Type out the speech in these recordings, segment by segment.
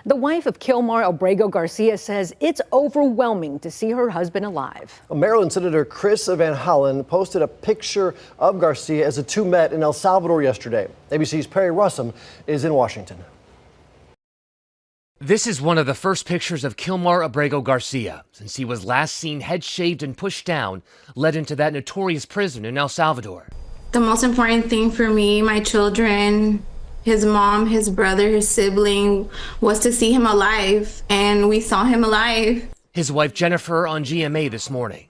The wife of Kilmar Abrego Garcia says it's overwhelming to see her husband alive. Maryland Senator Chris Van Hollen posted a picture of Garcia as the two met in El Salvador yesterday. ABC's Perry Russum is in Washington. This is one of the first pictures of Kilmar Abrego Garcia since he was last seen head shaved and pushed down, led into that notorious prison in El Salvador. The most important thing for me, my children, his mom, his brother, his sibling, was to see him alive, and we saw him alive. His wife Jennifer on GMA this morning.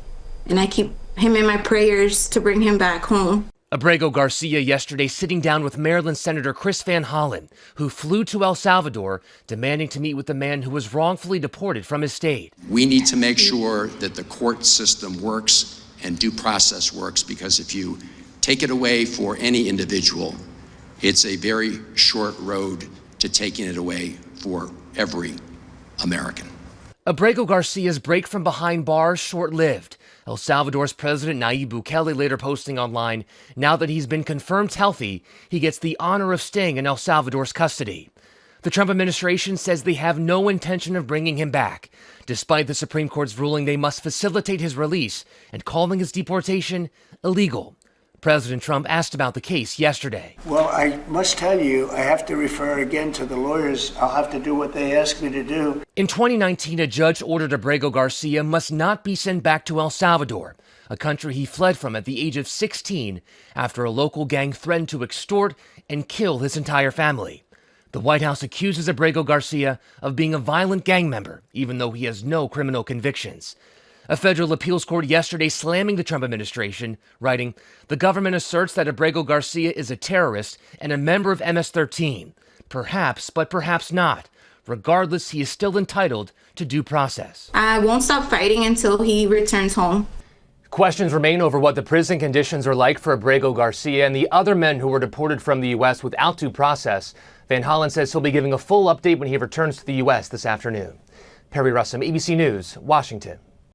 And I keep him in my prayers to bring him back home. Abrego Garcia yesterday sitting down with Maryland Senator Chris Van Hollen, who flew to El Salvador demanding to meet with the man who was wrongfully deported from his state. We need to make sure that the court system works and due process works, because if you take it away for any individual, it's a very short road to taking it away for every American. Abrego Garcia's break from behind bars short-lived. El Salvador's President Nayib Bukele later posting online, now that he's been confirmed healthy, he gets the honor of staying in El Salvador's custody. The Trump administration says they have no intention of bringing him back, despite the Supreme Court's ruling they must facilitate his release and calling his deportation illegal. President Trump asked about the case yesterday. Well, I must tell you, I have to refer again to the lawyers. I'll have to do what they ask me to do. In 2019, a judge ordered Abrego Garcia must not be sent back to El Salvador, a country he fled from at the age of 16 after a local gang threatened to extort and kill his entire family. The White House accuses Abrego Garcia of being a violent gang member, even though he has no criminal convictions. A federal appeals court yesterday slamming the Trump administration, writing, "The government asserts that Abrego Garcia is a terrorist and a member of MS-13. Perhaps, but perhaps not. Regardless, he is still entitled to due process." I won't stop fighting until he returns home. Questions remain over what the prison conditions are like for Abrego Garcia and the other men who were deported from the U.S. without due process. Van Hollen says he'll be giving a full update when he returns to the U.S. this afternoon. Perry Russum, ABC News, Washington.